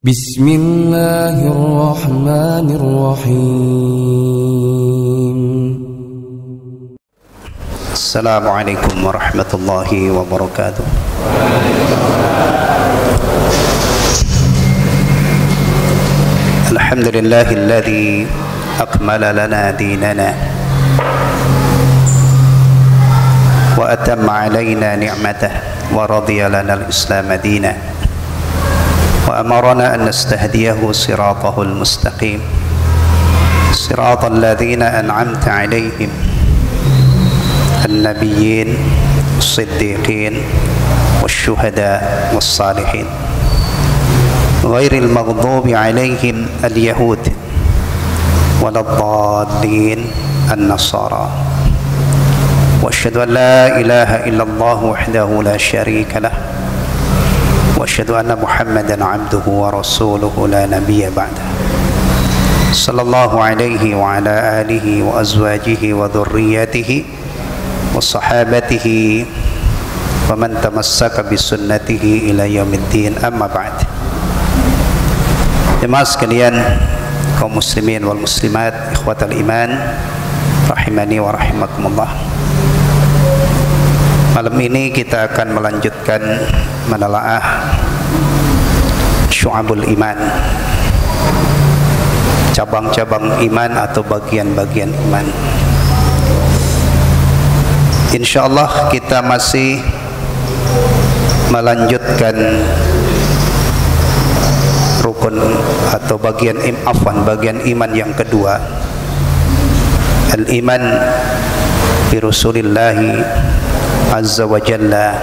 Bismillahirrahmanirrahim. Assalamualaikum warahmatullahi wabarakatuh. Alhamdulillahilladzi akmala lana dinana wa atamma alaina ni'matah wa radiya lana al-islam dina wa amarna an nastahdiyahu siratahul mustaqim siratal ladzina an'amta alaihim النبيين الصديقين والشهداء والصالحين غير المغضوب عليهم اليهود ولا الضالين النصارى واشهد ان لا اله الا الله وحده لا شريك له واشهد ان محمدا عبده ورسوله لا نبي بعده صلى الله عليه وعلى اله وازواجه وذريته وصحابته ومن تمسك بسنته ila yaumiddin, amma ba'd. Jemaah sekalian, kaum muslimin wal muslimat, ikhwatal iman, rahimani wa rahimakumullah. Malam ini kita akan melanjutkan menelaah syu'abul iman, cabang-cabang iman atau bagian-bagian iman. Insyaallah kita masih melanjutkan rukun atau bagian iman yang kedua, al-iman bi Rasulillahi azza wa jalla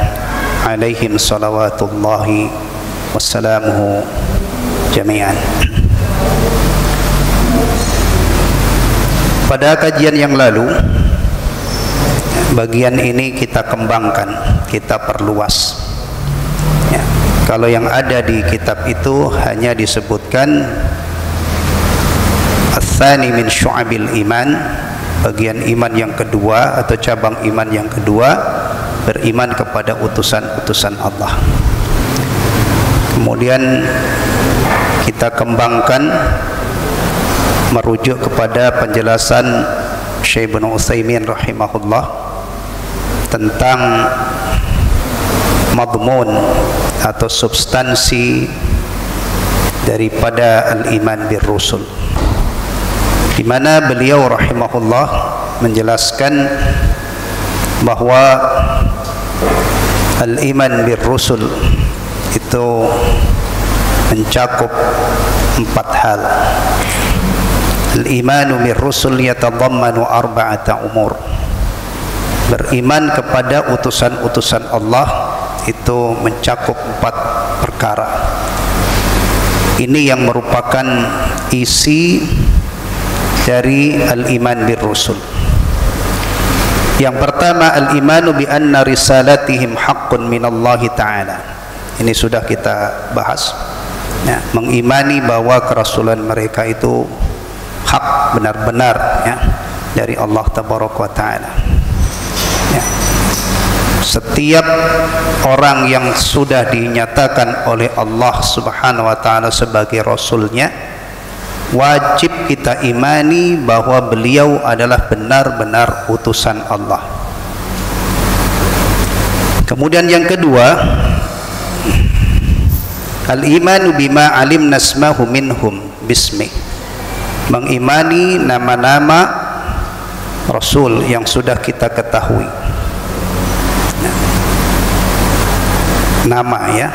alaihim salawatullahi wassalamuhu jami'an. Pada kajian yang lalu bagian ini kita kembangkan, kita perluas ya. Kalau yang ada di kitab itu hanya disebutkan ats-tsani min syu'abil iman, bagian iman yang kedua atau cabang iman yang kedua, beriman kepada utusan-utusan Allah. Kemudian kita kembangkan merujuk kepada penjelasan Syekh Ibnu Utsaimin rahimahullah tentang madmun atau substansi daripada al-iman bir rusul, di mana beliau rahimahullah menjelaskan bahwa al-iman bir rusul itu mencakup 4 hal. Al-imanu bir rusul yatadammanu arba'ata umur. Beriman kepada utusan-utusan Allah itu mencakup 4 perkara. Ini yang merupakan isi dari al-iman bir rusul. Yang pertama, al-imanu bi anna risalatihim haqqun minallahi ta'ala. Ini sudah kita bahas ya, mengimani bahwa kerasulan mereka itu hak, benar-benar ya, dari Allah tabaraka wa ta'ala ya. Setiap orang yang sudah dinyatakan oleh Allah subhanahu wa ta'ala sebagai rasulnya, wajib kita imani bahwa beliau adalah benar-benar utusan Allah. Kemudian yang kedua, al-imanu bima alimna asmahu minhum bismi, mengimani nama-nama Rasul yang sudah kita ketahui. Nama ya,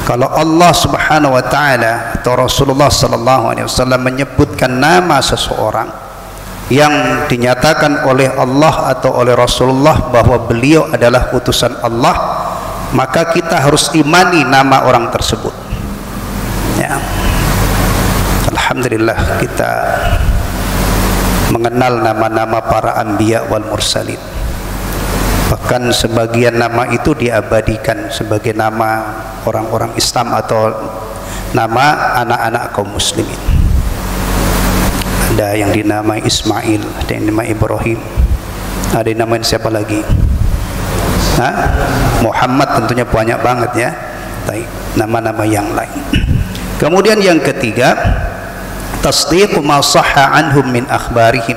kalau Allah subhanahu wa ta'ala atau Rasulullah sallallahu alaihi wasallam menyebutkan nama seseorang yang dinyatakan oleh Allah atau oleh Rasulullah bahwa beliau adalah utusan Allah, maka kita harus imani nama orang tersebut ya. Alhamdulillah kita mengenal nama-nama para anbiya wal mursalin. Bahkan sebagian nama itu diabadikan sebagai nama orang-orang Islam atau nama anak-anak kaum muslimin. Ada yang dinamai Ismail, ada yang dinamai Ibrahim, ada yang dinamai siapa lagi? Muhammad, tentunya banyak banget ya. Nama-nama yang lain. Kemudian yang ketiga, tasdiqu ma sahha anhum min akhbarihim,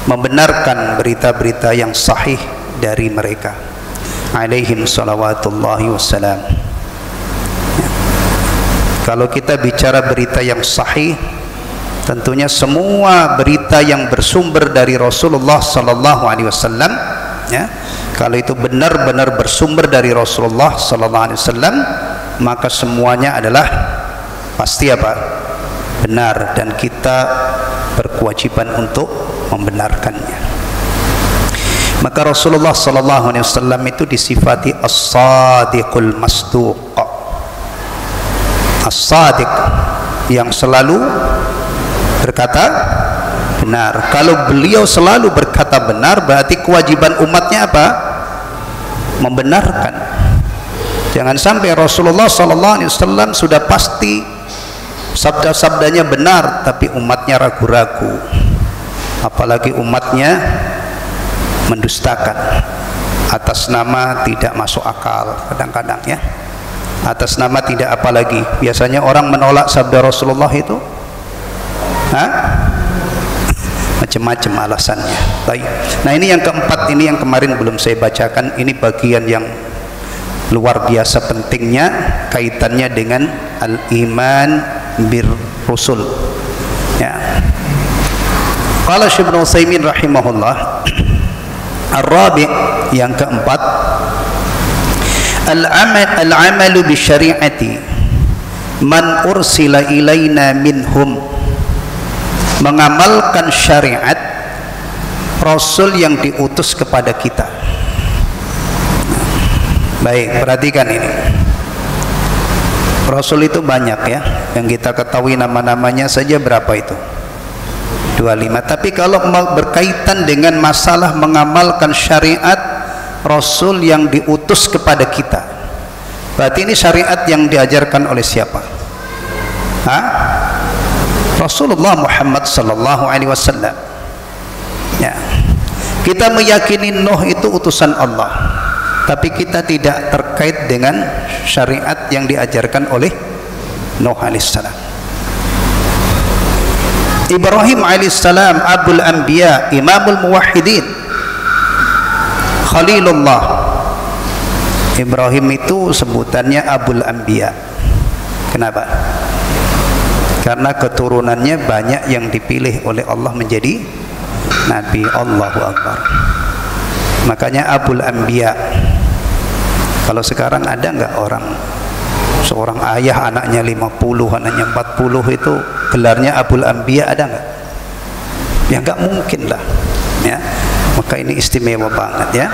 membenarkan berita-berita yang sahih dari mereka alaihim salawatullahi wassalam. Kalau kita bicara berita yang sahih, tentunya semua berita yang bersumber dari Rasulullah sallallahu alaihi wasallam, ya, kalau itu benar-benar bersumber dari Rasulullah sallallahu alaihi wasallam, maka semuanya adalah pasti apa? Benar, dan kita berkewajiban untuk membenarkannya. Maka Rasulullah sallallahu alaihi wasallam itu disifati as-sadiqul masduq. As-sadiq, yang selalu berkata benar. Kalau beliau selalu berkata benar, berarti kewajiban umatnya apa? Membenarkan. Jangan sampai Rasulullah sallallahu alaihi wasallam sudah pasti sabda-sabdanya benar, tapi umatnya ragu-ragu, apalagi umatnya mendustakan atas nama tidak masuk akal. Kadang-kadang ya, atas nama tidak, apalagi biasanya orang menolak sabda Rasulullah itu macam-macam alasannya. Baik. Nah, ini yang keempat, ini yang kemarin belum saya bacakan, ini bagian yang luar biasa pentingnya, kaitannya dengan al-iman bir rusul, ya. Qala Syekh Ibnu Utsaimin rahimahullah, ar-rabi', yang keempat, al-amalu bi syari'ati man ursila ilaina minhum, mengamalkan syariat Rasul yang diutus kepada kita. Baik, perhatikan ini. Rasul itu banyak ya, yang kita ketahui nama-namanya saja berapa itu? 25. Tapi kalau berkaitan dengan masalah mengamalkan syariat Rasul yang diutus kepada kita, berarti ini syariat yang diajarkan oleh siapa? Rasulullah Muhammad sallallahu alaihi wasallam. Ya. Kita meyakini Nuh itu utusan Allah, tapi kita tidak terkait dengan syariat yang diajarkan oleh Nuh alaihissalam. Ibrahim alaihissalam abul anbiya, imamul muwahhidin, Khalilullah. Ibrahim itu sebutannya abul anbiya. Kenapa? Karena keturunannya banyak yang dipilih oleh Allah menjadi nabi. Allahu Akbar. Makanya abul anbiya. Kalau sekarang ada nggak orang, seorang ayah anaknya 50, anaknya 40 itu gelarnya abul anbiya, ada nggak? Ya nggak mungkin lah, ya. Maka ini istimewa banget ya.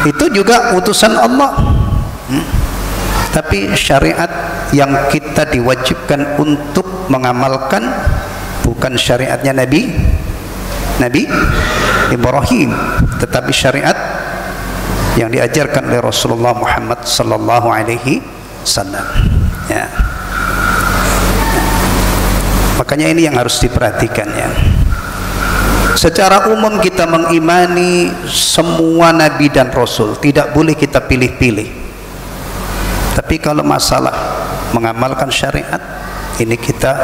Itu juga utusan Allah. Tapi syariat yang kita diwajibkan untuk mengamalkan bukan syariatnya Nabi Ibrahim, tetapi syariat yang diajarkan oleh Rasulullah Muhammad sallallahu alaihi wasallam, ya. Makanya ini yang harus diperhatikan ya. Secara umum kita mengimani semua nabi dan rasul, tidak boleh kita pilih-pilih. Tapi kalau masalah mengamalkan syariat, ini kita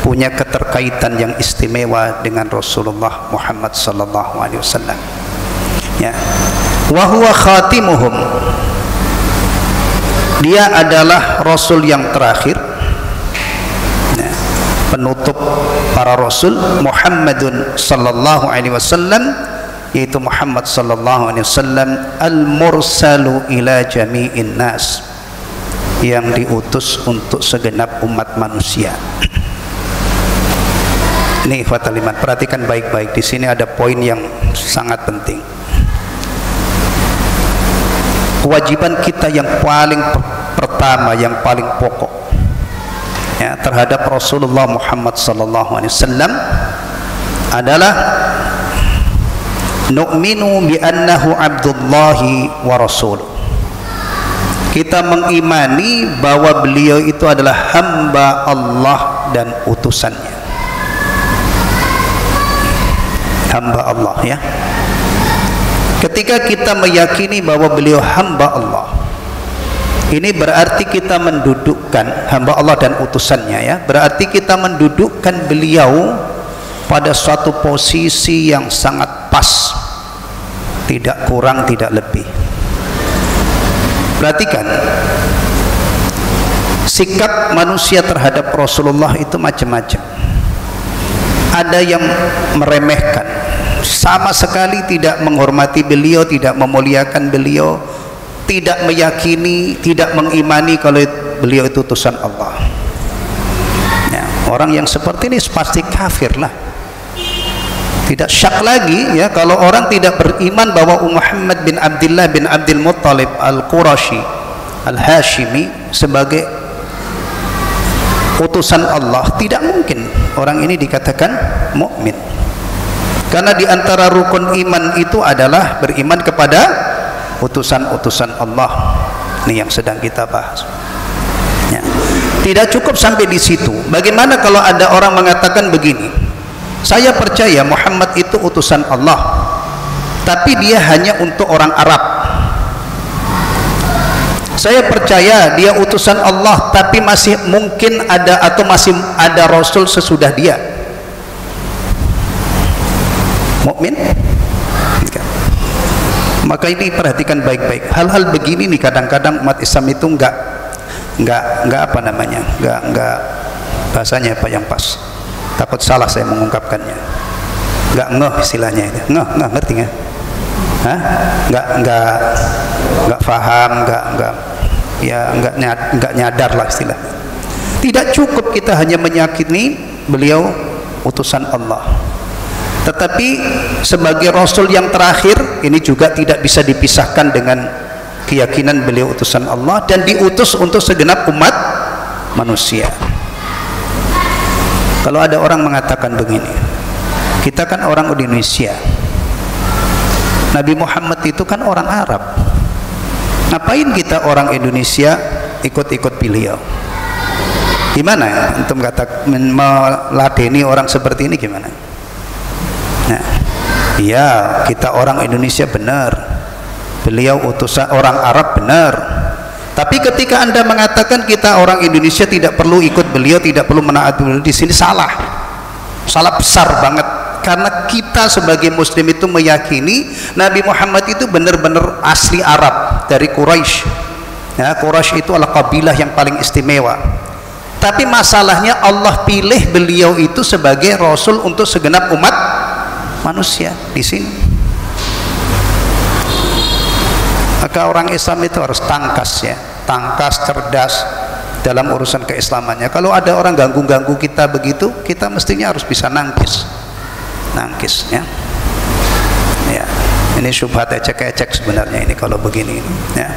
punya keterkaitan yang istimewa dengan Rasulullah Muhammad sallallahu alaihi wasallam. Ya. Wa huwa khatimuhum. Dia adalah rasul yang terakhir. Ya. Penutup para rasul, Muhammadun sallallahu alaihi wasallam, yaitu Muhammad sallallahu alaihi wasallam, al-mursalu ila jami'in nas, yang diutus untuk segenap umat manusia. Ini ikhwatal iman, perhatikan baik-baik. Di sini ada poin yang sangat penting. Kewajiban kita yang paling pertama, yang paling pokok, ya, terhadap Rasulullah Muhammad sallallahu alaihi wasallam adalah nu'minu bi annahu abdullahi wa rasuluh. Kita mengimani bahwa beliau itu adalah hamba Allah dan utusannya. Hamba Allah ya. Ketika kita meyakini bahwa beliau hamba Allah, Ini berarti kita mendudukkan hamba Allah dan utusannya, ya. Berarti kita mendudukkan beliau pada suatu posisi yang sangat pas, tidak kurang tidak lebih. Perhatikan, sikap manusia terhadap Rasulullah itu macam-macam. Ada yang meremehkan, sama sekali tidak menghormati beliau, tidak memuliakan beliau, tidak meyakini, tidak mengimani kalau beliau itu utusan Allah. Ya, orang yang seperti ini pasti kafir lah. Tidak syak lagi, ya, kalau orang tidak beriman bahwa Muhammad bin Abdullah bin Abdul Muttalib Al-Qurashi Al-Hashimi sebagai utusan Allah, tidak mungkin orang ini dikatakan mukmin. Karena di antara rukun iman itu adalah beriman kepada utusan-utusan Allah. Ini yang sedang kita bahas, ya. Tidak cukup sampai di situ. Bagaimana kalau ada orang mengatakan begini, saya percaya Muhammad itu utusan Allah, tapi dia hanya untuk orang Arab. Saya percaya dia utusan Allah, tapi masih mungkin ada atau masih ada Rasul sesudah dia. Mukmin? Maka ini perhatikan baik-baik. Hal-hal begini nih kadang-kadang umat Islam itu enggak apa namanya, enggak bahasanya apa yang pas. Takut salah saya mengungkapkannya. Enggak ngeh istilahnya itu. Ngeh ngerti nggak? Hah? Enggak paham, enggak nyadar lah istilahnya. Tidak cukup kita hanya meyakini beliau utusan Allah, tetapi sebagai Rasul yang terakhir ini juga tidak bisa dipisahkan dengan keyakinan beliau utusan Allah dan diutus untuk segenap umat manusia. Kalau ada orang mengatakan begini, kita kan orang Indonesia, Nabi Muhammad itu kan orang Arab, ngapain kita orang Indonesia ikut-ikut beliau? Gimana ya untuk meladeni orang seperti ini, gimana? Nah, iya, kita orang Indonesia benar, beliau utusan orang Arab benar. Tapi ketika Anda mengatakan kita orang Indonesia tidak perlu ikut beliau, tidak perlu menaati beliau, di sini salah besar banget. Karena kita sebagai Muslim itu meyakini Nabi Muhammad itu benar-benar asli Arab dari Quraisy. Ya, Quraisy itu adalah kabilah yang paling istimewa. Tapi masalahnya Allah pilih beliau itu sebagai Rasul untuk segenap umat manusia di sini. Maka orang Islam itu harus tangkas, ya, tangkas, cerdas dalam urusan keislamannya. Kalau ada orang ganggu-ganggu kita begitu, kita mestinya harus bisa nangkis, ya. Ya, ini syubhat ecek-ecek sebenarnya ini kalau begini, ya.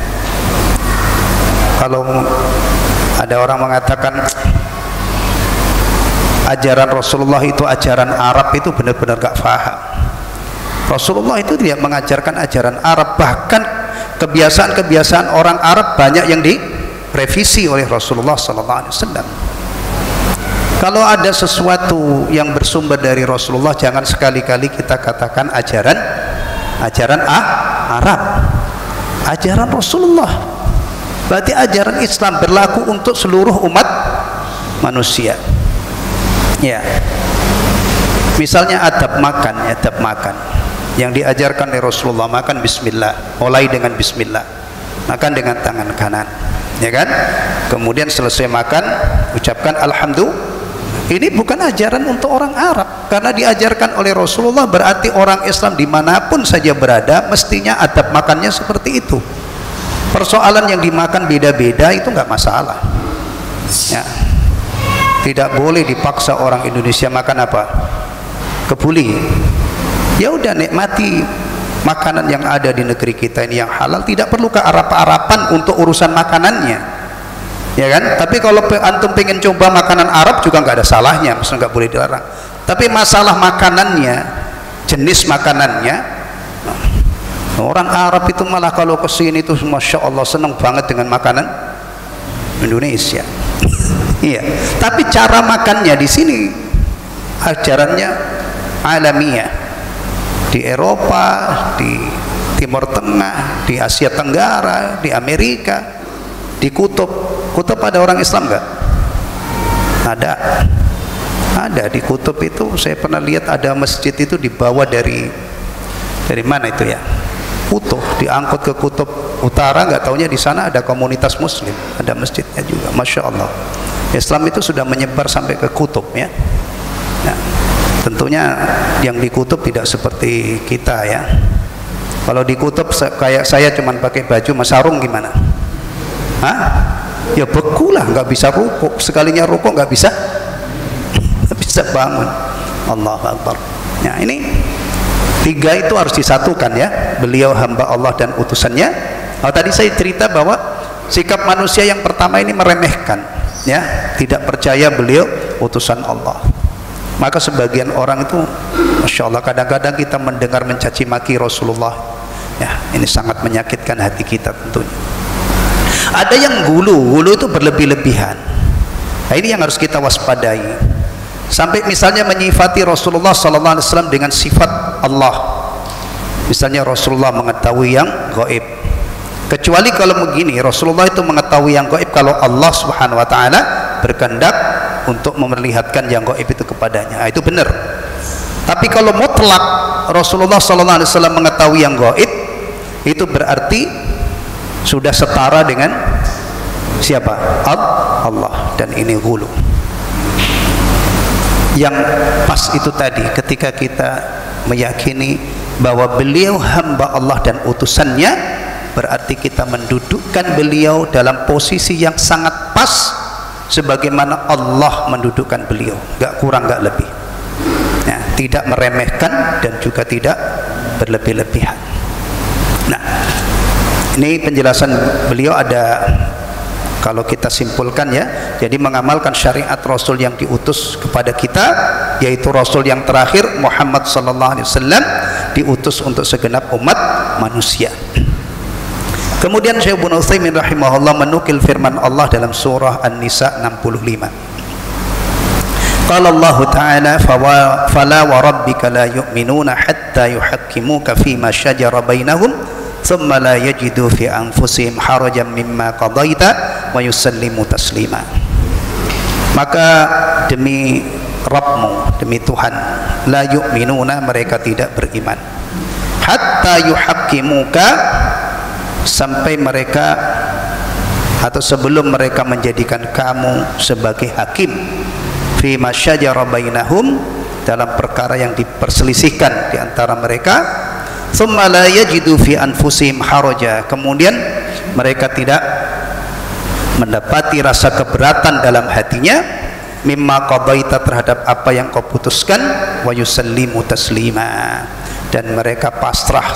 Kalau ada orang mengatakan ajaran Rasulullah itu ajaran Arab, itu benar-benar gak paham. Rasulullah itu tidak mengajarkan ajaran Arab, bahkan kebiasaan-kebiasaan orang Arab banyak yang direvisi oleh Rasulullah SAW. Kalau ada sesuatu yang bersumber dari Rasulullah, jangan sekali-kali kita katakan ajaran Arab, ajaran Rasulullah. Berarti ajaran Islam berlaku untuk seluruh umat manusia, ya. Misalnya adab makan yang diajarkan oleh Rasulullah, makan bismillah, mulai dengan bismillah, makan dengan tangan kanan, ya kan? Kemudian selesai makan ucapkan alhamdulillah. Ini bukan ajaran untuk orang Arab, karena diajarkan oleh Rasulullah. Berarti orang Islam dimanapun saja berada mestinya adab makannya seperti itu. Persoalan yang dimakan beda-beda itu nggak masalah, ya. Tidak boleh dipaksa orang Indonesia makan apa? Kebuli. Ya udah, nikmati makanan yang ada di negeri kita ini yang halal, tidak perlu ke Arab-Araban untuk urusan makanannya, ya kan? Tapi kalau antum pengen coba makanan Arab juga nggak ada salahnya, maksudnya nggak boleh dilarang. Tapi masalah makanannya, jenis makanannya, orang Arab itu malah kalau kesini itu masya Allah senang banget dengan makanan Indonesia. Iya, tapi cara makannya di sini ajarannya alamiah. Di Eropa, di Timur Tengah, di Asia Tenggara, di Amerika, Di kutub ada orang Islam nggak? Ada di kutub itu. Saya pernah lihat ada masjid itu dibawa dari mana itu ya, Kutub, diangkut ke kutub utara, nggak taunya di sana ada komunitas muslim, ada masjidnya juga. Masya Allah, Islam itu sudah menyebar sampai ke kutub ya. Nah, tentunya yang di kutub tidak seperti kita ya. Kalau di kutub kayak saya cuman pakai baju sama sarung gimana? Hah? Ya beku lah, nggak bisa rukuk. Sekalinya rukuk nggak bisa bangun. Allahu Akbar. Nah, ini tiga itu harus disatukan ya. Beliau hamba Allah dan utusannya. Tadi saya cerita bahwa sikap manusia yang pertama ini meremehkan ya, tidak percaya beliau utusan Allah. Maka sebagian orang itu, Masya Allah, kadang-kadang kita mendengar mencaci maki Rasulullah ya, ini sangat menyakitkan hati kita tentunya. Ada yang gulu itu berlebih-lebihan. Nah, ini yang harus kita waspadai. Sampai misalnya menyifati Rasulullah SAW dengan sifat Allah. Misalnya Rasulullah mengetahui yang gaib. Kecuali kalau begini, Rasulullah itu mengetahui yang gaib kalau Allah Subhanahu wa taala berkehendak untuk memperlihatkan yang gaib itu kepadanya. Nah, itu benar. Tapi kalau mutlak Rasulullah SAW mengetahui yang gaib, itu berarti sudah setara dengan siapa? Allah. Dan ini ghulu. Yang pas itu tadi, ketika kita meyakini bahwa beliau hamba Allah dan utusannya, berarti kita mendudukkan beliau dalam posisi yang sangat pas sebagaimana Allah mendudukkan beliau, gak kurang gak lebih ya, tidak meremehkan dan juga tidak berlebih-lebihan. Nah, ini penjelasan beliau ada, kalau kita simpulkan ya, jadi mengamalkan syariat Rasul yang diutus kepada kita, yaitu Rasul yang terakhir Muhammad sallallahu alaihi wasallam, diutus untuk segenap umat manusia. Kemudian Syekh Ibnu Utsaimin rahimahullah menukil firman Allah dalam surah An-Nisa 65. Qala Allah Ta'ala, fala wa rabbika la yu'minuna hatta yuhakkimuka fima shajara bainahum thumma la yajidu fi anfusihim harajan mimma qadaita wa yusallimu taslima. Maka demi Rabbmu, demi Tuhan, la yu'minuna, mereka tidak beriman, hatta yuhakkimuka, sampai mereka atau sebelum mereka menjadikan kamu sebagai hakim, fi masyajara bainahum, dalam perkara yang diperselisihkan di antara mereka, thumma la yajidu fi anfusihim haraja, kemudian mereka tidak mendapati rasa keberatan dalam hatinya, mimma qadaita, terhadap apa yang kau putuskan, wa yusallimu taslima, dan mereka pasrah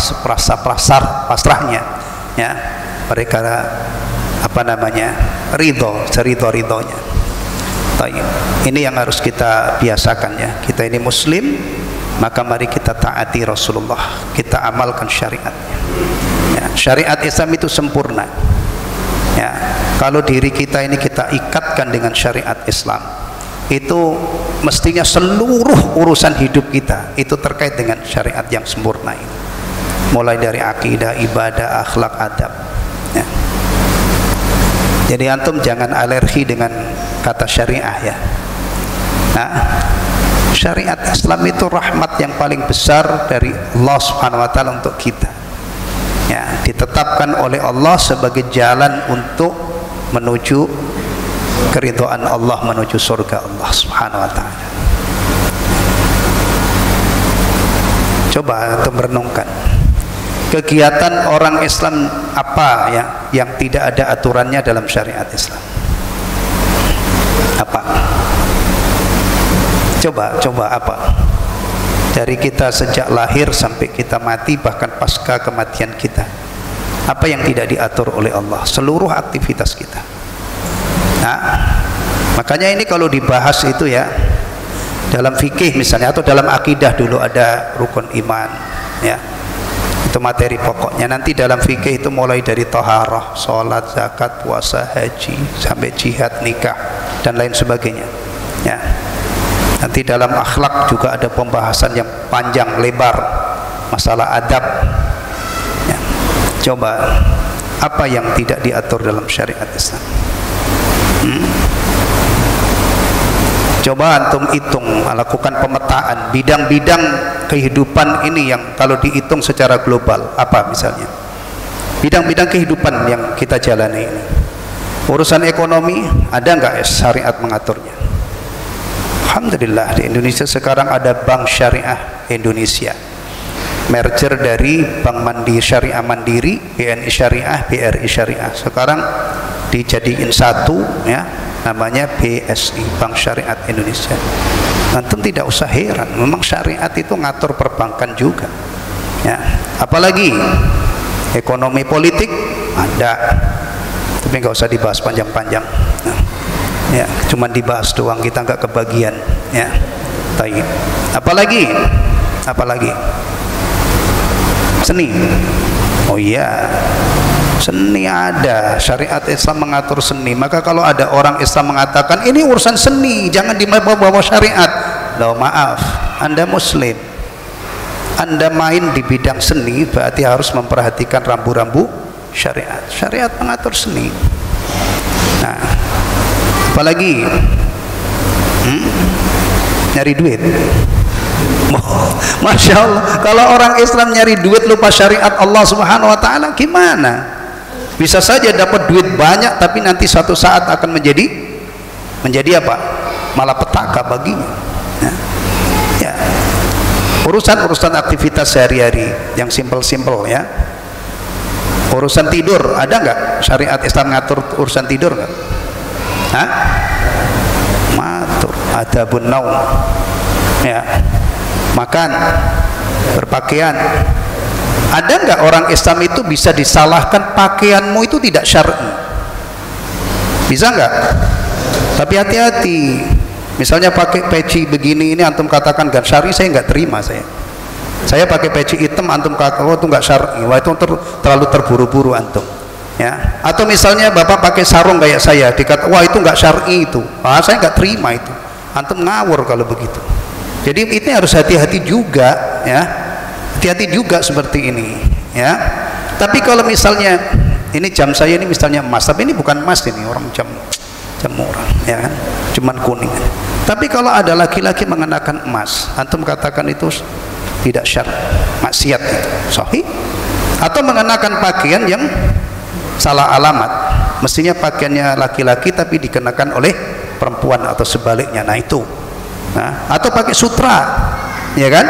pasrahnya ya, mereka ridho seridho-ridhonya. Ini yang harus kita biasakan ya. Kita ini muslim, maka mari kita taati Rasulullah, kita amalkan syariatnya ya. Syariat Islam itu sempurna ya. Kalau diri kita ini kita ikatkan dengan syariat Islam, itu mestinya seluruh urusan hidup kita itu terkait dengan syariat yang sempurna ini, mulai dari akidah, ibadah, akhlak, adab ya. Jadi antum jangan alergi dengan kata syariah ya. Nah, syariat Islam itu rahmat yang paling besar dari Allah Subhanahu wa taala untuk kita ya, ditetapkan oleh Allah sebagai jalan untuk menuju keridhaan Allah, menuju surga Allah Subhanahu wa taala. Coba antum merenungkan, kegiatan orang Islam apa ya yang tidak ada aturannya dalam syariat Islam? Apa? Coba apa? Dari kita sejak lahir sampai kita mati, bahkan pasca kematian kita, apa yang tidak diatur oleh Allah? Seluruh aktivitas kita. Nah, makanya ini kalau dibahas itu ya, dalam fikih misalnya, atau dalam akidah dulu ada rukun iman ya, itu materi pokoknya. Nanti dalam fikih itu mulai dari taharah, sholat, zakat, puasa, haji, sampai jihad, nikah dan lain sebagainya ya. Nanti dalam akhlak juga ada pembahasan yang panjang lebar, masalah adab ya. Coba apa yang tidak diatur dalam syariat Islam. Coba antum hitung, lakukan pemetaan bidang-bidang kehidupan ini yang kalau dihitung secara global, apa misalnya bidang-bidang kehidupan yang kita jalani ini. Urusan ekonomi, ada nggak syariat mengaturnya? Alhamdulillah di Indonesia sekarang ada Bank Syariah Indonesia, merger dari Bank Mandiri Syariah Mandiri, BNI Syariah, BRI Syariah, sekarang dijadiin satu, ya, namanya BSI, Bank Syariat Indonesia. Antum tidak usah heran, memang syariat itu ngatur perbankan juga, ya. Apalagi ekonomi politik ada, tapi nggak usah dibahas panjang-panjang, ya, cuman dibahas doang, kita nggak kebagian, ya. Baik. Apalagi seni. Oh iya, seni ada, syariat Islam mengatur seni. Maka kalau ada orang Islam mengatakan ini urusan seni, jangan dibawa-bawa syariat, loh maaf, Anda Muslim, Anda main di bidang seni, berarti harus memperhatikan rambu-rambu syariat. Syariat mengatur seni. Nah, apalagi nyari duit. Masya Allah, kalau orang Islam nyari duit lupa syariat Allah Subhanahu wa ta'ala, gimana? Bisa saja dapat duit banyak, tapi nanti suatu saat akan menjadi apa? Malapetaka baginya. Ya. Urusan aktivitas sehari-hari yang simpel-simpel, ya. Urusan tidur, ada nggak syariat Islam ngatur urusan tidur nggak? Hah? Matur, adabun naum, ya. Makan, berpakaian. Ada nggak orang Islam itu bisa disalahkan pakaianmu itu tidak syar'i? Bisa nggak? Tapi hati-hati. Misalnya pakai peci begini, ini antum katakan gak syar'i, saya nggak terima. Saya pakai peci hitam, antum katakan oh itu nggak syar'i, wah itu terlalu terburu-buru antum, ya. Atau misalnya bapak pakai sarung kayak saya, dikata wah itu nggak syar'i itu, saya nggak terima itu. Antum ngawur kalau begitu. Jadi ini harus hati-hati juga, ya. Hati-hati juga seperti ini, ya. Tapi kalau misalnya ini jam saya ini misalnya emas, tapi ini bukan emas, ini orang jam murah, ya kan, cuman kuning. Tapi kalau ada laki-laki mengenakan emas, antum katakan itu tidak syar'i, maksiat itu, sahih. Atau mengenakan pakaian yang salah alamat, mestinya pakaiannya laki-laki tapi dikenakan oleh perempuan atau sebaliknya, nah itu. Nah, atau pakai sutra, ya kan,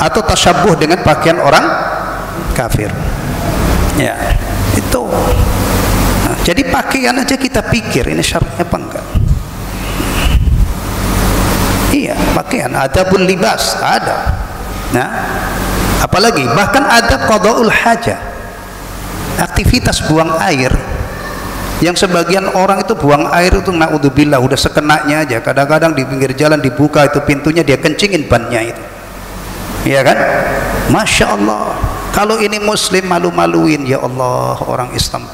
atau tasyabuh dengan pakaian orang kafir, ya itu. Nah, jadi pakaian aja kita pikir ini syar'i apa enggak. Iya, pakaian, adabul libas ada. Nah, apalagi bahkan ada qadaul hajah, aktivitas buang air. Yang sebagian orang itu buang air itu naudzubillah udah sekenanya aja, kadang-kadang di pinggir jalan dibuka itu pintunya, dia kencingin bannya itu, ya kan. Masya Allah, kalau ini Muslim malu-maluin, ya Allah, orang Islam.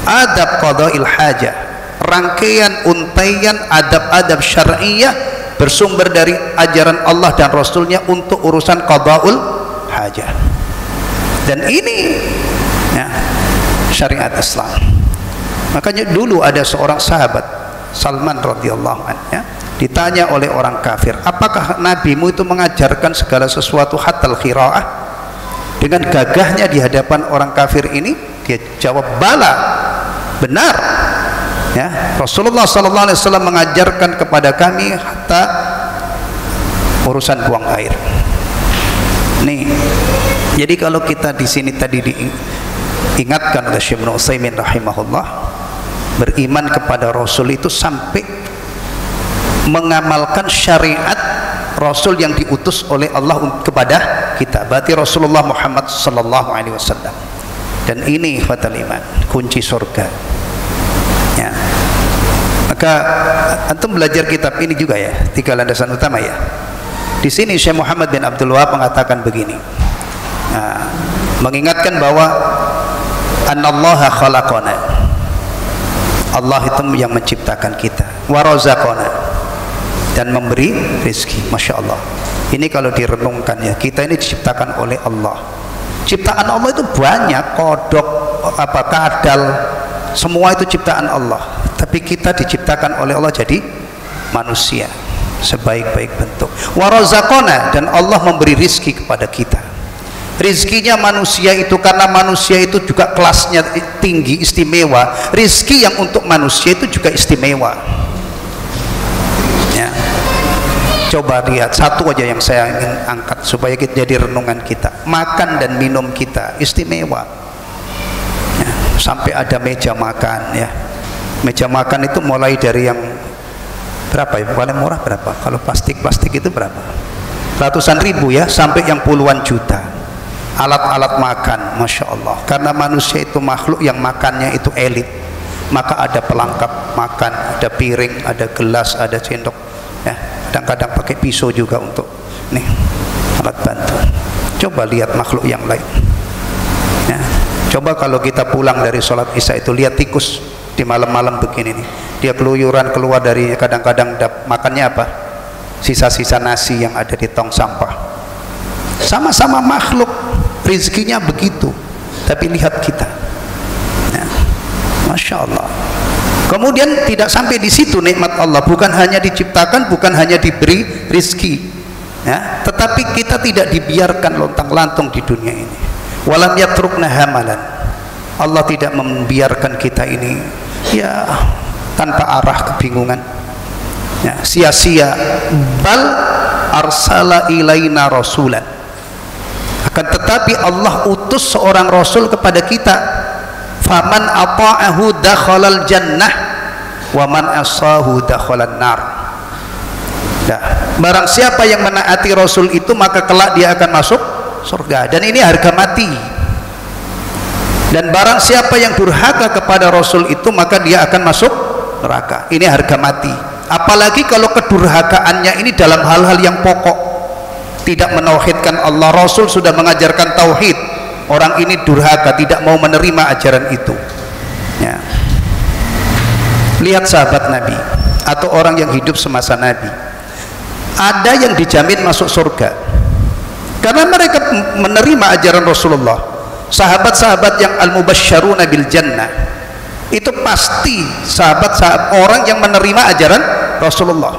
Adab qadail hajah, rangkaian untaian adab-adab syar'iyah bersumber dari ajaran Allah dan Rasulnya untuk urusan qadaul hajah. Dan ini, ya, syariat Islam. Makanya dulu ada seorang sahabat, Salman radhiyallahu anhu, ya, ditanya oleh orang kafir, apakah nabimu itu mengajarkan segala sesuatu hatal khiraah? Dengan gagahnya di hadapan orang kafir ini, dia jawab, bala, benar, ya, Rasulullah sallallahu alaihi wasallam mengajarkan kepada kami hatta urusan buang air. Nih, jadi kalau kita di sini tadi diingatkan oleh Syekh Ibnu Utsaimin rahimahullah, beriman kepada Rasul itu sampai mengamalkan syariat Rasul yang diutus oleh Allah kepada kita, berarti Rasulullah Muhammad sallallahu alaihi wasallam. Dan ini fatal iman, kunci surga, ya. Maka antum belajar kitab ini juga, ya, 3 landasan utama, ya. Di sini Syekh Muhammad bin Abdul Wahab mengatakan begini, nah, mengingatkan bahwa annallaha khalaqana, Allah itu yang menciptakan kita, wa razaqana, dan memberi rezeki. Masya Allah, ini kalau direnungkan, ya, kita ini diciptakan oleh Allah. Ciptaan Allah itu banyak, kodok, kadal, semua itu ciptaan Allah. Tapi kita diciptakan oleh Allah jadi manusia sebaik-baik bentuk. Wa razaqana, dan Allah memberi rizki kepada kita. Rizkinya manusia itu karena manusia itu juga kelasnya tinggi, istimewa. Rizki yang untuk manusia itu juga istimewa. Ya. Coba lihat satu aja yang saya ingin angkat supaya kita jadi renungan kita. Makan dan minum kita istimewa. Ya. Sampai ada meja makan, ya. Meja makan itu mulai dari yang berapa ya? Paling murah berapa? Kalau plastik itu berapa? Ratusan ribu ya, sampai yang puluhan juta. Alat-alat makan, masya Allah. Karena manusia itu makhluk yang makannya itu elit, maka ada pelengkap makan, ada piring, ada gelas, ada sendok. Ya, kadang-kadang pakai pisau juga untuk nih alat bantu. Coba lihat makhluk yang lain. Ya, coba kalau kita pulang dari sholat isya itu lihat tikus di malam-malam begini nih, dia keluyuran keluar dari, kadang-kadang makannya apa? Sisa-sisa nasi yang ada di tong sampah. Sama-sama makhluk, rizkinya begitu, tapi lihat kita, ya, masya Allah. Kemudian tidak sampai di situ nikmat Allah, bukan hanya diciptakan, bukan hanya diberi rizki, ya, tetapi kita tidak dibiarkan lontang-lantung di dunia ini. Walam yatrukna hamalan, Allah tidak membiarkan kita ini ya tanpa arah, kebingungan, ya, sia-sia. Bal arsala ilaina rasulan, akan tetapi Allah utus seorang rasul kepada kita. Faman ata'ahu dakhalal jannah wa man asahu dakhalan nar. Nah, barang siapa yang menaati rasul itu maka kelak dia akan masuk surga, dan ini harga mati. Dan barang siapa yang durhaka kepada rasul itu maka dia akan masuk neraka. Ini harga mati. Apalagi kalau kedurhakaannya ini dalam hal-hal yang pokok, tidak menauhidkan Allah. Rasul sudah mengajarkan tauhid, orang ini durhaka, tidak mau menerima ajaran itu, ya. Lihat sahabat Nabi atau orang yang hidup semasa Nabi, ada yang dijamin masuk surga karena mereka menerima ajaran Rasulullah. Sahabat-sahabat yang al-mubasysyaruna bil jannah itu pasti sahabat-sahabat orang yang menerima ajaran Rasulullah.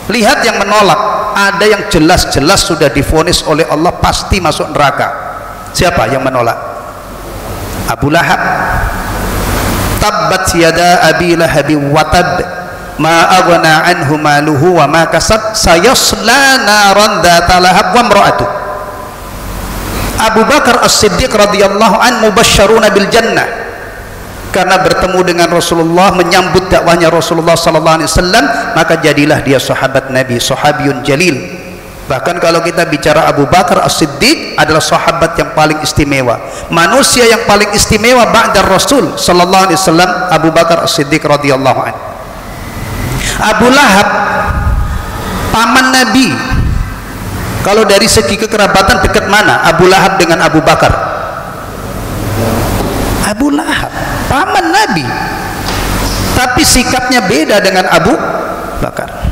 Lihat yang menolak, ada yang jelas-jelas sudah divonis oleh Allah pasti masuk neraka. Siapa yang menolak? Abu Lahab. Tabbat yada abi lahabi wa tab, ma aghna anhu maluhu wa ma kasab, sayasla naran dzata lahab wa imra'atuh. Abu Bakar As-Siddiq radhiyallahu an mubasysyaruna bil jannah, karena bertemu dengan Rasulullah, menyambut dakwahnya Rasulullah sallallahu alaihi wasallam, maka jadilah dia sahabat Nabi, sahabiyun jalil. Bahkan kalau kita bicara Abu Bakar As-Siddiq adalah sahabat yang paling istimewa, manusia yang paling istimewa ba'da Rasul sallallahu alaihi wasallam, Abu Bakar As-Siddiq radhiyallahu anhu. Abu Lahab paman Nabi. Kalau dari segi kekerabatan dekat mana Abu Lahab dengan Abu Bakar? Abu Lahab paman Nabi, tapi sikapnya beda dengan Abu Bakar.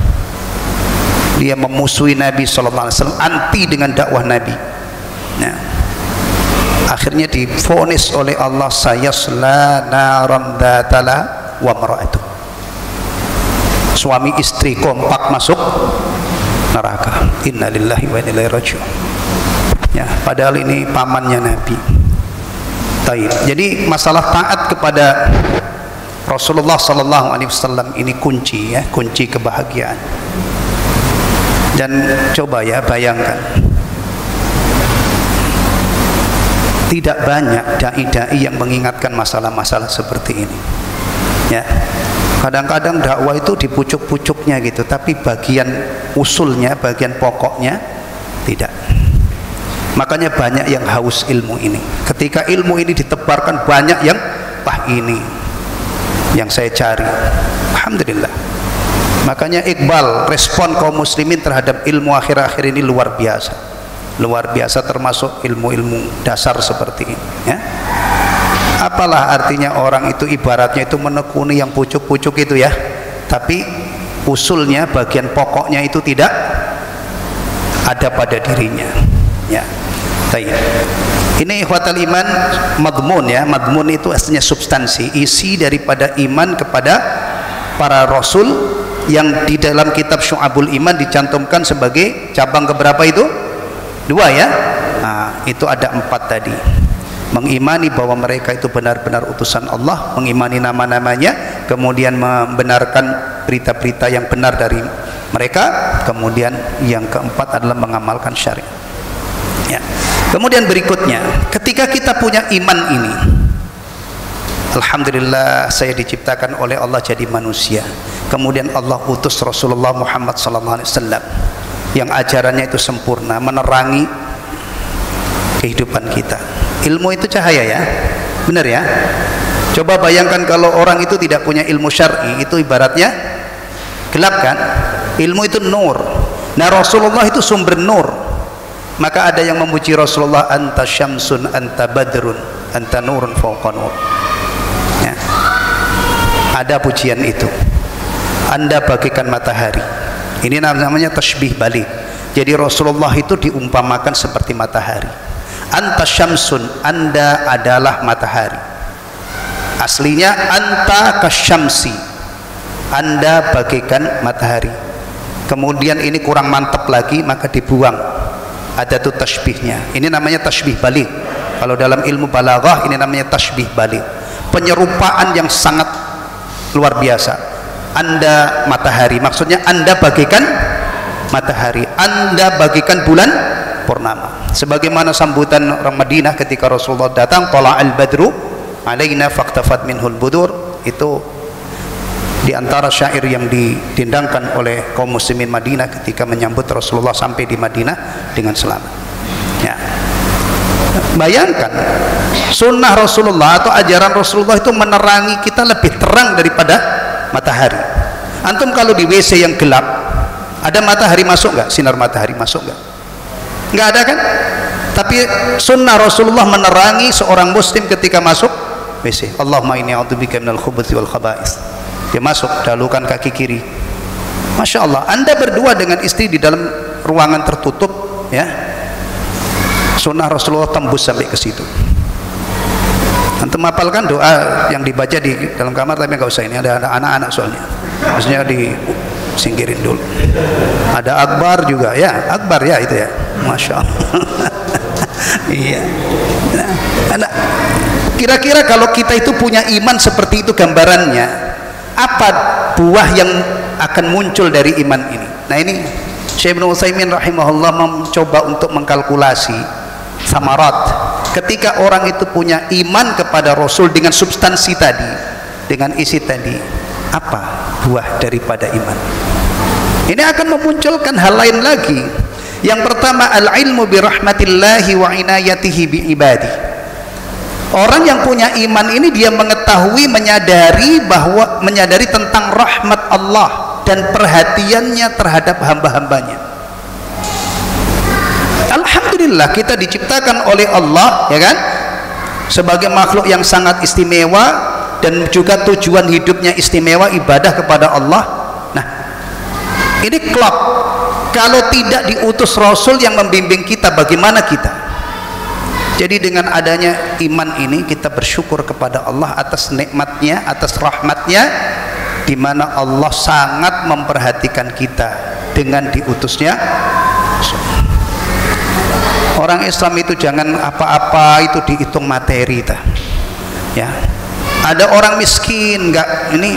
Dia memusuhi Nabi SAW, anti dengan dakwah Nabi. Nah, akhirnya divonis oleh Allah, sayasla naran dzatala wa mar'atuh. Suami istri kompak masuk neraka. Innalillahi wa inna ilaihi raji'un. Ya, padahal ini pamannya Nabi. Taib. Jadi masalah taat kepada Rasulullah sallallahu alaihi wasallam ini kunci, ya, kunci kebahagiaan. Dan coba ya bayangkan, tidak banyak dai-dai yang mengingatkan masalah-masalah seperti ini, ya. Kadang-kadang dakwah itu di pucuk-pucuknya gitu, tapi bagian usulnya, bagian pokoknya tidak. Makanya banyak yang haus ilmu ini. Ketika ilmu ini ditebarkan, banyak yang ini yang saya cari. Alhamdulillah. Makanya Iqbal, respon kaum muslimin terhadap ilmu akhir-akhir ini luar biasa. Luar biasa, termasuk ilmu-ilmu dasar seperti ini, ya. Apalah artinya orang itu ibaratnya itu menekuni yang pucuk-pucuk itu, ya, tapi usulnya, bagian pokoknya itu tidak ada pada dirinya, ya. Baik. Ini ikhwatal iman, madmun ya. Madmun itu aslinya substansi, isi daripada iman kepada para rasul yang di dalam kitab Syu'abul Iman dicantumkan sebagai cabang keberapa itu? 2 ya. Nah, itu ada 4 tadi. Mengimani bahwa mereka itu benar-benar utusan Allah, mengimani nama-namanya, kemudian membenarkan berita-berita yang benar dari mereka, kemudian yang keempat adalah mengamalkan syariat. Ya. Kemudian berikutnya, ketika kita punya iman ini, alhamdulillah saya diciptakan oleh Allah jadi manusia. Kemudian Allah utus Rasulullah Muhammad SAW yang ajarannya itu sempurna, menerangi kehidupan kita. Ilmu itu cahaya ya, benar ya. Coba bayangkan kalau orang itu tidak punya ilmu syar'i, itu ibaratnya gelap kan. Ilmu itu nur. Nah, Rasulullah itu sumber nur. Maka ada yang memuji Rasulullah, anta syamsun, anta badrun, anta nurun fawqa nur. Ya. Ada pujian itu. Anda bagaikan matahari. Ini namanya tasbih balik. Jadi Rasulullah itu diumpamakan seperti matahari. Anta syamsun, Anda adalah matahari. Aslinya anta kasyamsi, Anda bagaikan matahari. Kemudian ini kurang mantap lagi, maka dibuang. Ada tuh tasbihnya. Ini namanya tasbih balik. Kalau dalam ilmu balaghah ini namanya tasbih balik. Penyerupaan yang sangat luar biasa. Anda matahari, maksudnya Anda bagaikan matahari, Anda bagaikan bulan purnama. Sebagaimana sambutan orang Madinah ketika Rasulullah datang, tala'al badru alaina faqtafat minhul budur, itu di antara syair yang didendangkan oleh kaum muslimin Madinah ketika menyambut Rasulullah sampai di Madinah dengan selamat. Ya. Bayangkan sunnah Rasulullah atau ajaran Rasulullah itu menerangi kita lebih terang daripada matahari. Antum kalau di WC yang gelap, ada matahari masuk nggak? Sinar matahari masuk nggak? Nggak ada kan? Tapi sunnah Rasulullah menerangi seorang muslim ketika masuk WC. Allahumma inni a'udzubika minal khubuthi wal khaba'is. Dia masuk, dahulukan kaki kiri. Masya Allah, Anda berdua dengan istri di dalam ruangan tertutup, ya. Sunnah Rasulullah tembus sampai ke situ. Antum hafalkan doa yang dibaca di dalam kamar, tapi nggak usah, ini ada anak-anak soalnya. Maksudnya disingkirin dulu. Ada akbar juga, ya, akbar ya itu ya. Masya Allah. Iya. Nah, kira-kira kalau kita itu punya iman seperti itu gambarannya, apa buah yang akan muncul dari iman ini? Nah, ini Syekh Ibnu Utsaimin rahimahullah mencoba untuk mengkalkulasi samarat. Ketika orang itu punya iman kepada Rasul dengan substansi tadi, dengan isi tadi, apa buah daripada iman? Ini akan memunculkan hal lain lagi. Yang pertama, al-ilmu bi rahmatillahi wa inayatihi bi ibadi. Orang yang punya iman ini dia mengetahui, menyadari tentang rahmat Allah dan perhatiannya terhadap hamba-hambanya. Alhamdulillah kita diciptakan oleh Allah, ya kan, sebagai makhluk yang sangat istimewa, dan juga tujuan hidupnya istimewa, ibadah kepada Allah. Nah, ini klop. Kalau tidak diutus Rasul yang membimbing kita, bagaimana kita? Jadi dengan adanya iman ini kita bersyukur kepada Allah atas nikmatnya, atas rahmatnya, di mana Allah sangat memperhatikan kita dengan diutusnya. Orang Islam itu jangan apa-apa itu dihitung materi, ya. Ada orang miskin, enggak, ini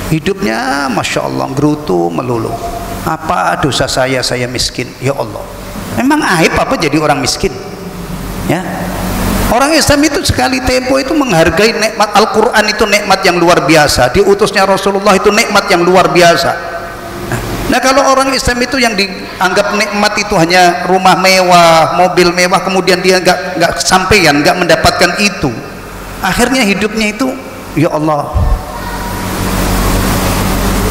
hidupnya masya Allah gerutu melulu. Apa dosa saya miskin? Ya Allah, memang aib apa jadi orang miskin? Ya, orang Islam itu sekali tempo itu menghargai nikmat Al-Quran, itu nikmat yang luar biasa. Diutusnya Rasulullah itu nikmat yang luar biasa. Nah, kalau orang Islam itu yang dianggap nikmat itu hanya rumah mewah, mobil mewah, kemudian dia nggak sampean, nggak mendapatkan itu, akhirnya hidupnya itu ya Allah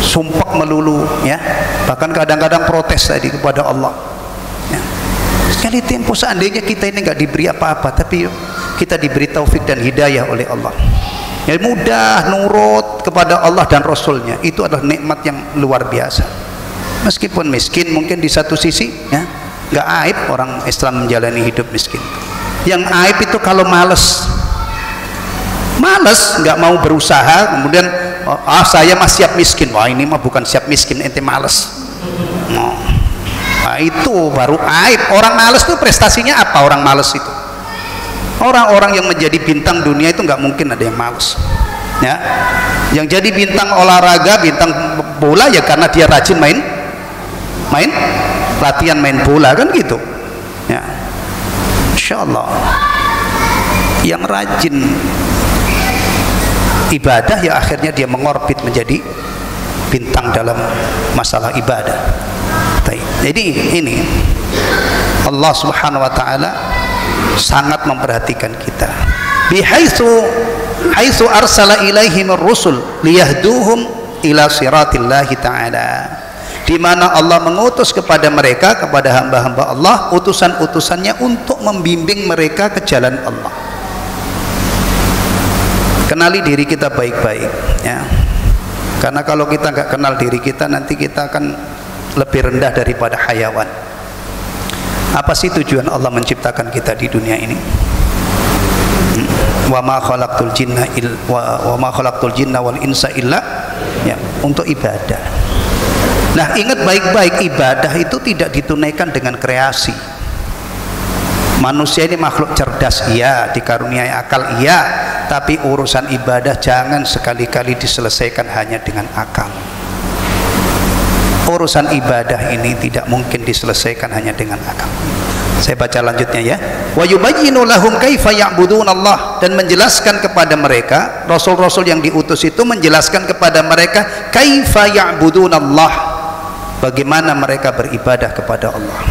sumpah melulu, ya. Bahkan kadang-kadang protes tadi kepada Allah, ya. Sekali tempo seandainya kita ini nggak diberi apa-apa, tapi kita diberi taufik dan hidayah oleh Allah, ya, mudah nurut kepada Allah dan Rasulnya, itu adalah nikmat yang luar biasa. Meskipun miskin mungkin di satu sisi, ya, nggak aib orang Islam menjalani hidup miskin. Yang aib itu kalau males, nggak mau berusaha, kemudian saya mah siap miskin. Wah, ini mah bukan siap miskin, ente males. Nah, itu baru aib. Orang males itu prestasinya apa? Orang males itu, orang-orang yang menjadi bintang dunia itu nggak mungkin ada yang males, ya. Yang jadi bintang olahraga, bintang bola ya karena dia rajin main latihan main bola, kan gitu, ya. Insya Allah yang rajin ibadah ya akhirnya dia mengorbit menjadi bintang dalam masalah ibadah. Jadi ini Allah Subhanahu wa taala sangat memperhatikan kita. Bihaitsu arsala ilaihim ar-rusul liyahduhum ila siratillahi taala. Di mana Allah mengutus kepada mereka, kepada hamba-hamba Allah, utusan-utusannya untuk membimbing mereka ke jalan Allah. Kenali diri kita baik-baik, ya. Karena kalau kita nggak kenal diri kita, nanti kita akan lebih rendah daripada hayawan. Apa sih tujuan Allah menciptakan kita di dunia ini? Wa ma khalaqtul jinna wal insa illa, ya, untuk ibadah. Nah, ingat baik-baik, ibadah itu tidak ditunaikan dengan kreasi. Manusia ini makhluk cerdas, iya, dikaruniai akal, iya, tapi urusan ibadah jangan sekali-kali diselesaikan hanya dengan akal. Urusan ibadah ini tidak mungkin diselesaikan hanya dengan akal. Saya baca lanjutnya, ya. Wa yubayyinu lahum kaifa ya'budunallah, dan menjelaskan kepada mereka, rasul-rasul yang diutus itu menjelaskan kepada mereka kaifa ya'budunallah, bagaimana mereka beribadah kepada Allah.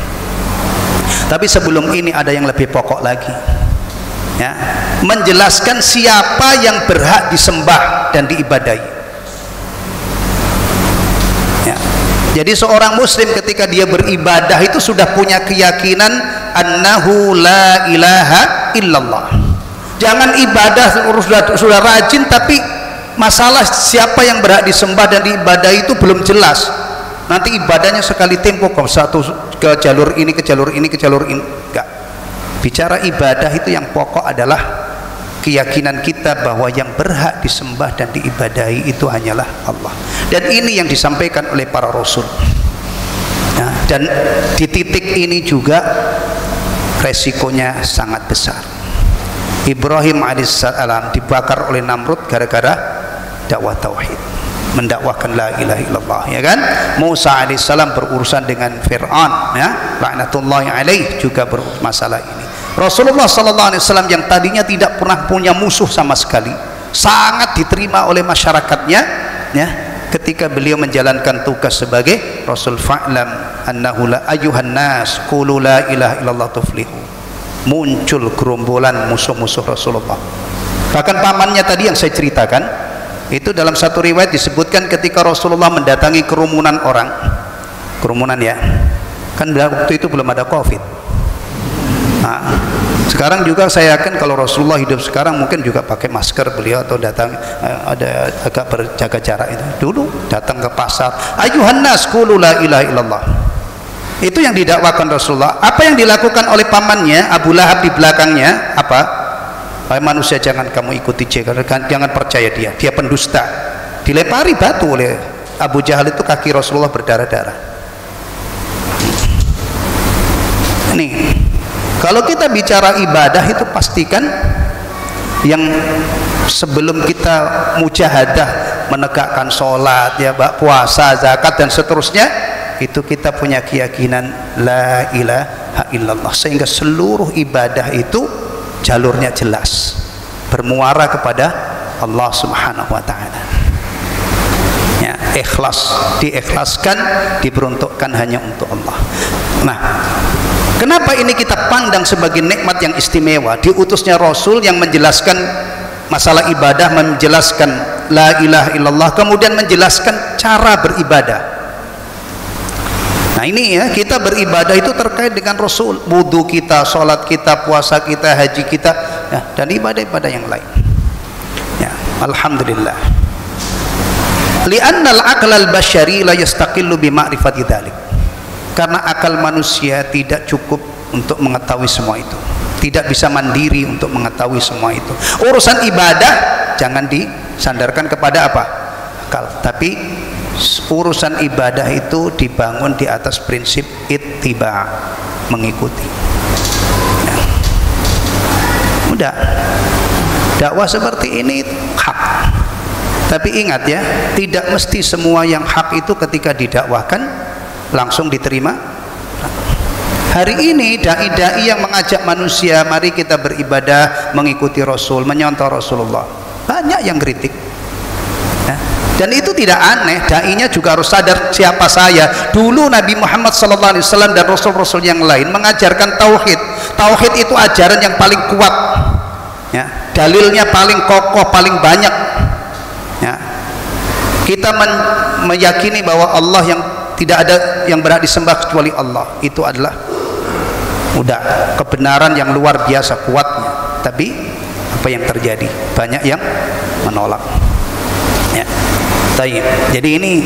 Tapi sebelum ini ada yang lebih pokok lagi, ya, menjelaskan siapa yang berhak disembah dan diibadahi, ya. Jadi seorang muslim ketika dia beribadah itu sudah punya keyakinan annahu la ilaha illallah. Jangan ibadah sudah rajin tapi masalah siapa yang berhak disembah dan diibadahi itu belum jelas. Nanti ibadahnya sekali tempo kok, satu ke jalur ini, ke jalur ini, ke jalur ini. Enggak. Bicara ibadah itu yang pokok adalah keyakinan kita bahwa yang berhak disembah dan diibadahi itu hanyalah Allah. Dan ini yang disampaikan oleh para rasul. Nah, dan di titik ini juga resikonya sangat besar. Ibrahim alaihissalam dibakar oleh Namrud gara-gara dakwah tauhid, mendakwahkan la ilaha illallah, ya kan. Musa alaihissalam berurusan dengan Fir'aun, ya, laknatullahi alaih, juga bermasalah ini. Rasulullah sallallahu alaihi wasallam yang tadinya tidak pernah punya musuh sama sekali, sangat diterima oleh masyarakatnya, ya, ketika beliau menjalankan tugas sebagai Rasul. Fa'lam annahu la ayyuhan nas qulu la ilaha illallah tuflihu. Muncul gerombolan musuh-musuh Rasulullah. Bahkan pamannya tadi yang saya ceritakan, itu dalam satu riwayat disebutkan ketika Rasulullah mendatangi kerumunan orang, kerumunan, ya, kan waktu itu belum ada COVID. Nah, sekarang juga saya yakin kalau Rasulullah hidup sekarang mungkin juga pakai masker beliau, atau datang ada agak berjaga jarak. Itu dulu datang ke pasar, ayuhan nas qulu la ilaha illallah. Itu yang didakwakan Rasulullah. Apa yang dilakukan oleh pamannya Abu Lahab di belakangnya? Apa? Hai manusia, jangan kamu ikuti dia, jangan percaya dia, dia pendusta. Dilempari batu oleh Abu Jahal, itu kaki Rasulullah berdarah-darah. Nih, kalau kita bicara ibadah itu pastikan yang sebelum kita mujahadah menegakkan sholat, ya, puasa, zakat dan seterusnya, itu kita punya keyakinan la ilaha illallah, sehingga seluruh ibadah itu jalurnya jelas, bermuara kepada Allah Subhanahu wa taala. Ya, ikhlas, diikhlaskan, diperuntukkan hanya untuk Allah. Nah, kenapa ini kita pandang sebagai nikmat yang istimewa? Diutusnya Rasul yang menjelaskan masalah ibadah, menjelaskan la ilaha illallah, kemudian menjelaskan cara beribadah. Nah, ini, ya, kita beribadah itu terkait dengan Rasul. Wudu kita, sholat kita, puasa kita, haji kita, ya, dan ibadah-ibadah yang lain, ya. Alhamdulillah. Li'annal aqlal basyari la yastaqillu bi ma'rifati dzalik. Karena akal manusia tidak cukup untuk mengetahui semua itu. tidak bisa mandiri untuk mengetahui semua itu. Urusan ibadah jangan disandarkan kepada apa? Akal. Tapi urusan ibadah itu dibangun di atas prinsip ittiba, mengikuti. Ya. Udah. Dakwah seperti ini hak. Tapi ingat ya, tidak mesti semua yang hak itu ketika didakwahkan langsung diterima. Hari ini dai-dai yang mengajak manusia, mari kita beribadah, mengikuti Rasul, menyontoh Rasulullah, banyak yang kritik ya. Dan itu tidak aneh, dai-nya juga harus sadar siapa saya. Dulu Nabi Muhammad SAW dan Rasul-Rasul yang lain mengajarkan tauhid. Tauhid itu ajaran yang paling kuat ya. Dalilnya paling kokoh, paling banyak ya. Kita meyakini bahwa Allah yang tidak ada yang berhak disembah kecuali Allah, itu adalah udah kebenaran yang luar biasa kuatnya. Tapi apa yang terjadi? Banyak yang menolak ya. Jadi ini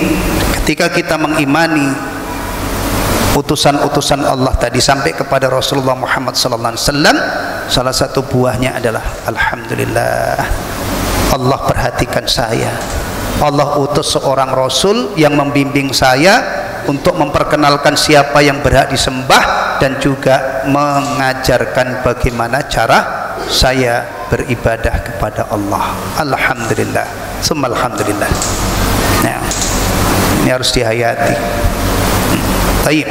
ketika kita mengimani utusan-utusan Allah tadi sampai kepada Rasulullah Muhammad SAW, salah satu buahnya adalah alhamdulillah, Allah perhatikan saya, Allah utus seorang Rasul yang membimbing saya untuk memperkenalkan siapa yang berhak disembah dan juga mengajarkan bagaimana cara saya beribadah kepada Allah. Alhamdulillah, summa alhamdulillah. Nah, ini harus dihayati. Baik.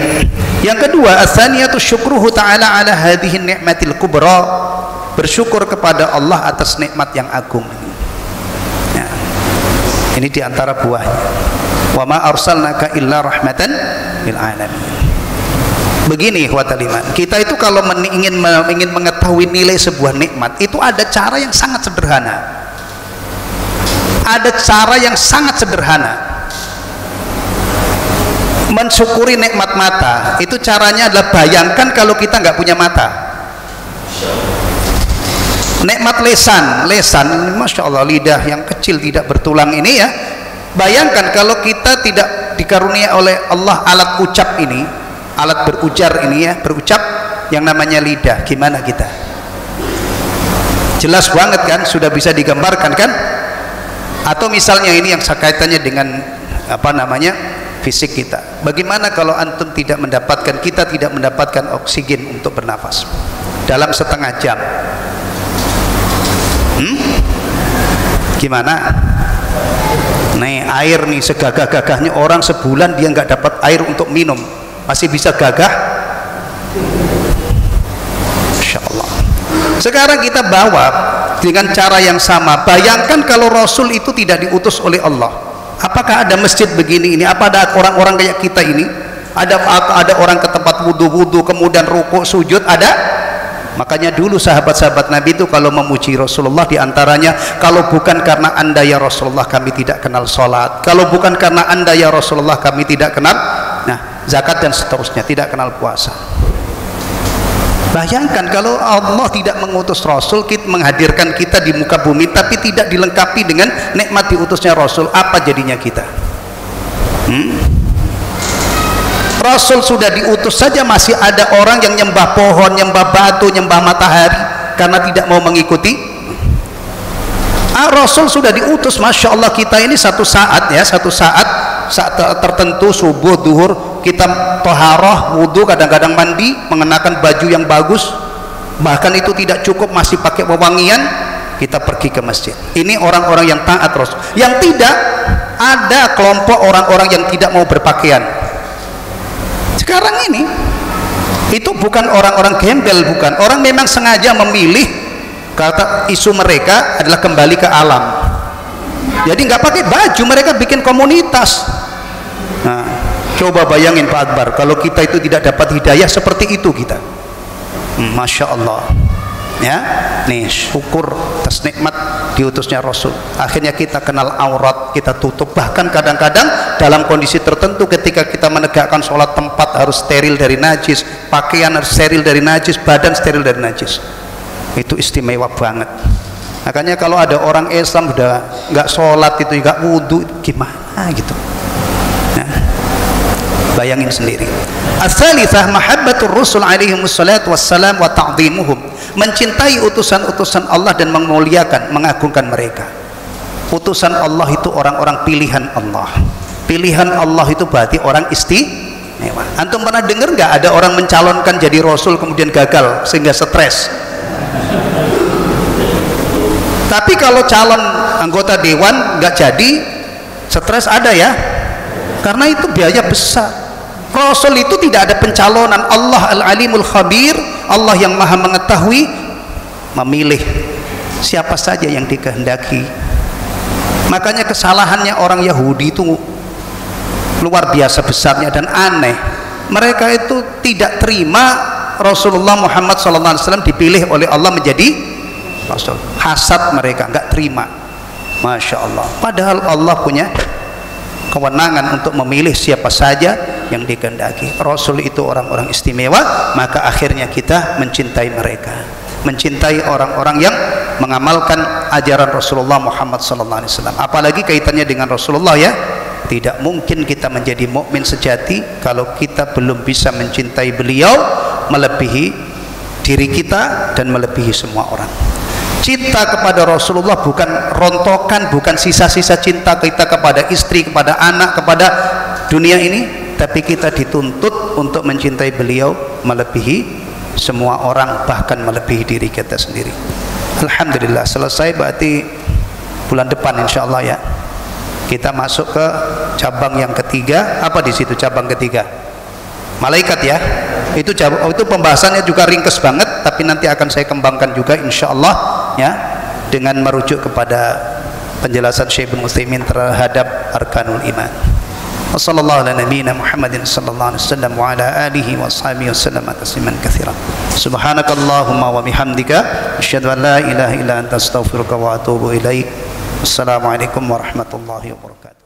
Yang kedua, as-saniyatu syukruhu ta'ala ala hadhihi ni'matil kubra, bersyukur kepada Allah atas nikmat yang agung. Ya. Ini diantara buahnya. Wa ma arsalnaka illa rahmatan lil alamin. Begini ikhwatal iman, kita itu kalau ingin mengetahui nilai sebuah nikmat itu ada cara yang sangat sederhana. Ada cara yang sangat sederhana. Mensyukuri nikmat mata itu caranya adalah bayangkan kalau kita nggak punya mata. Nikmat lesan, masya Allah, lidah yang kecil tidak bertulang ini ya. Bayangkan kalau kita tidak dikarunia oleh Allah alat ucap ini, alat berujar ini ya, berucap yang namanya lidah, gimana kita? Jelas banget kan, sudah bisa digambarkan kan? Atau misalnya ini yang kaitannya dengan apa namanya? Fisik kita. Bagaimana kalau antum tidak mendapatkan, kita tidak mendapatkan oksigen untuk bernafas dalam setengah jam? Gimana? Nih air nih, segagah-gagahnya orang sebulan dia nggak dapat air untuk minum, masih bisa gagah? Masya Allah. Sekarang kita bawa dengan cara yang sama. Bayangkan kalau Rasul itu tidak diutus oleh Allah. Apakah ada masjid begini ini? Apa ada orang-orang kayak kita ini? Ada orang ke tempat wudu-wudu kemudian rukuk sujud? Ada? Makanya dulu sahabat-sahabat Nabi itu kalau memuji Rasulullah diantaranya, kalau bukan karena anda ya Rasulullah kami tidak kenal sholat, kalau bukan karena anda ya Rasulullah kami tidak kenal zakat dan seterusnya, tidak kenal puasa. Bayangkan kalau Allah tidak mengutus Rasul, kita menghadirkan kita di muka bumi tapi tidak dilengkapi dengan nikmat diutusnya Rasul, apa jadinya kita? Rasul sudah diutus saja masih ada orang yang nyembah pohon, nyembah batu, nyembah matahari karena tidak mau mengikuti. Rasul sudah diutus, masya Allah, kita ini satu saat tertentu subuh, duhur kita toharoh, wudhu, kadang-kadang mandi, mengenakan baju yang bagus, bahkan itu tidak cukup masih pakai wewangian, kita pergi ke masjid. Ini orang-orang yang taat Rasul. Yang tidak, ada kelompok orang-orang yang tidak mau berpakaian. Sekarang ini itu bukan orang-orang gembel, bukan, orang memang sengaja memilih, kata isu mereka adalah kembali ke alam. Jadi nggak pakai baju, mereka bikin komunitas. Nah, coba bayangin Pak Akbar, kalau kita itu tidak dapat hidayah seperti itu kita. Masya Allah. Ya, nih syukur atas nikmat diutusnya Rasul. Akhirnya kita kenal aurat, kita tutup. Bahkan kadang-kadang dalam kondisi tertentu ketika kita menegakkan sholat, tempat harus steril dari najis, pakaian harus steril dari najis, badan steril dari najis. Itu istimewa banget. Makanya kalau ada orang Islam udah nggak sholat itu, nggak wudhu, gimana gitu? Nah, bayangin sendiri. As-salitsah mahabbatur rusul alaihi wassalatu wassalam wa ta'dhimuhum. mencintai utusan-utusan Allah dan memuliakan, mengagungkan mereka. Utusan Allah itu orang-orang pilihan Allah. Pilihan Allah itu berarti orang istimewa. Antum pernah dengar nggak ada orang mencalonkan jadi rasul kemudian gagal sehingga stres? Tapi kalau calon anggota dewan nggak jadi, stres ada ya? Karena itu biaya besar. Rasul itu tidak ada pencalonan. Allah Al-Alimul Khabir, Allah yang maha mengetahui, memilih siapa saja yang dikehendaki. Makanya kesalahannya orang Yahudi itu luar biasa besarnya dan aneh. Mereka itu tidak terima Rasulullah Muhammad SAW dipilih oleh Allah menjadi Rasul. Hasad mereka, nggak terima. Masya Allah. Padahal Allah punya kewenangan untuk memilih siapa saja yang dikehendaki. Rasul itu orang-orang istimewa, maka akhirnya kita mencintai mereka, mencintai orang-orang yang mengamalkan ajaran Rasulullah Muhammad SAW. Apalagi kaitannya dengan Rasulullah ya. Tidak mungkin kita menjadi mukmin sejati kalau kita belum bisa mencintai beliau melebihi diri kita dan melebihi semua orang. Cinta kepada Rasulullah bukan rontokan, bukan sisa-sisa cinta kita kepada istri, kepada anak, kepada dunia ini, tapi kita dituntut untuk mencintai beliau melebihi semua orang, bahkan melebihi diri kita sendiri. Alhamdulillah, selesai berarti bulan depan insyaallah ya. Kita masuk ke cabang yang ketiga. Apa di situ cabang ketiga? Malaikat ya. Itu pembahasannya juga ringkas banget, tapi nanti akan saya kembangkan juga insyaallah ya, dengan merujuk kepada penjelasan Syekh Ibnu Utsaimin terhadap arkanul iman. Wassallallahu ala nabiyyina Muhammadin sallallahu alaihi wasallam wa ala alihi wa ashabihi wasallam tasliman katsiran. Subhanakallahumma wa bihamdika asyhadu an la ilaha illa anta astaghfiruka wa atubu ilaik. Assalamualaikum warahmatullahi wabarakatuh.